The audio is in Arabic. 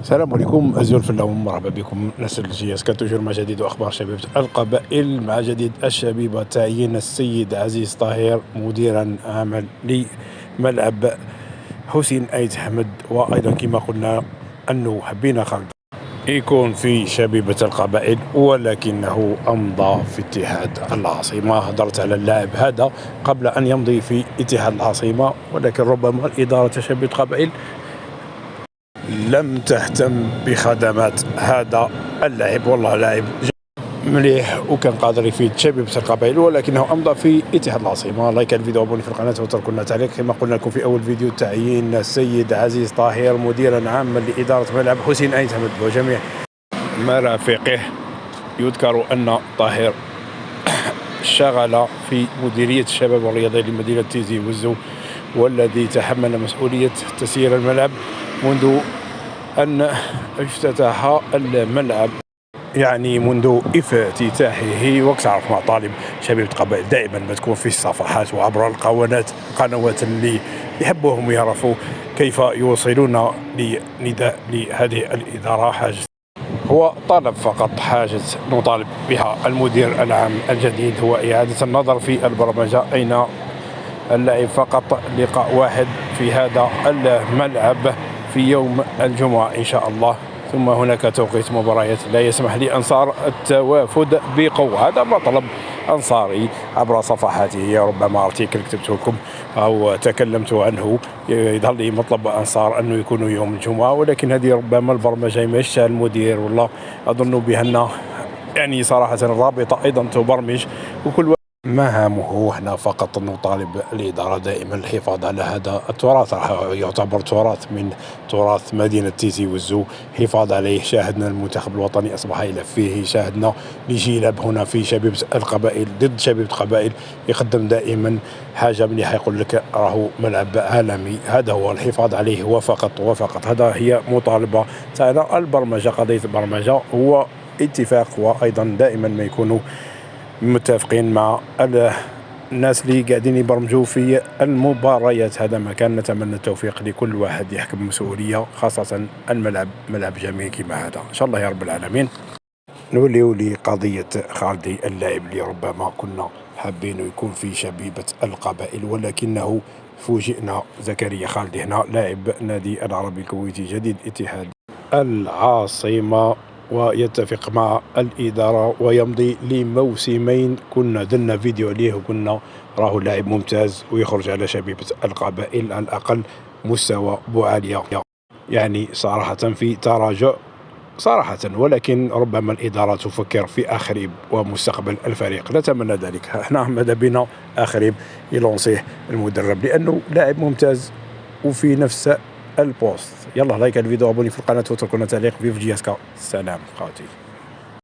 السلام عليكم أزول الفلا ومرحبا بكم نسل الجياس كتوجور مع جديد وأخبار شبيبة القبائل مع جديد الشبيبة. تعيين السيد عزيز طاهر مديرا عاما لملعب حسين أيت حمد، وأيضا كما قلنا أنه حبينا خالد يكون في شبيبة القبائل ولكنه أمضى في اتحاد العاصمة. هدرت على اللاعب هذا قبل أن يمضي في اتحاد العاصمة، ولكن ربما إدارة شبيبة القبائل لم تهتم بخدمات هذا اللاعب. والله لاعب مليح وكان قادر يفيد شبيبة القبائل، ولكنه امضى في اتحاد العاصمه. لايك الفيديو وابوني في القناه وتركوا لنا تعليق. كما قلنا لكم في اول فيديو، تعيين السيد عزيز طاهر مديرا عاما لاداره ملعب حسين أيت حمد وجميع مرافقه. يذكر ان طاهر شغل في مديريه الشباب والرياضه لمدينه تيزي وزو، والذي تحمل مسؤوليه تسيير الملعب منذ أن افتتح الملعب، يعني منذ افتتاحه. وكتعرف مع طالب شبيبة القبائل دائما ما تكون في الصفحات وعبر القنوات اللي يحبوهم يعرفوا كيف يوصلون لنداء لهذه الإدارة. حاجة هو طلب فقط، حاجة نطالب بها المدير العام الجديد هو إعادة النظر في البرمجة. أين اللعب فقط لقاء واحد في هذا الملعب في يوم الجمعة إن شاء الله، ثم هناك توقيت مباريات لا يسمح لأنصار التوافد بقوة. هذا مطلب أنصاري عبر صفحاته، ربما ارتيكل كتبت لكم أو تكلمت عنه. يظل لي مطلب أنصار أنه يكونوا يوم الجمعة، ولكن هذه ربما البرمجة يمشيها المدير، والله أظن بأن يعني صراحة الرابطة أيضا تبرمج، وكل مهامه احنا فقط نطالب الإدارة دائما الحفاظ على هذا التراث. يعتبر تراث من تراث مدينة تيزي وزو، حفاظ عليه. شاهدنا المنتخب الوطني أصبح يلعب فيه، شاهدنا يجي يلعب هنا في شبيبة القبائل ضد شبيبة القبائل، يقدم دائما حاجة مليحة، يقول لك راهو ملعب عالمي. هذا هو الحفاظ عليه وفقط وفقط. هذا هي مطالبة تاعنا. البرمجة قضية البرمجة هو اتفاق، وأيضا دائما ما يكونوا متفقين مع الناس اللي قاعدين يبرمجوا في المباريات. هذا ما كان نتمنى التوفيق لكل واحد يحكم مسؤولية، خاصة الملعب ملعب جميل كما هذا إن شاء الله يا رب العالمين. نوليو لقضية خالدي اللاعب اللي ربما كنا حابين يكون في شبيبة القبائل، ولكنه فوجئنا. زكريا خالدي هنا لاعب نادي العربي الكويتي جديد اتحاد العاصمة، ويتفق مع الإدارة ويمضي لموسمين. كنا درنا فيديو عليه وقلنا راهو لاعب ممتاز ويخرج على شبيبة القبائل على الأقل مستوى بوعالية، يعني صراحة في تراجع صراحة، ولكن ربما الإدارة تفكر في آخريب ومستقبل الفريق. نتمنى ذلك. احنا ماذا بنا آخريب يلونسيه المدرب، لأنه لاعب ممتاز وفي نفس البوست. يلا لايك الفيديو، ابوني في القناه واتركوا لنا تعليق. فيف جياسكا، سلام خواتي.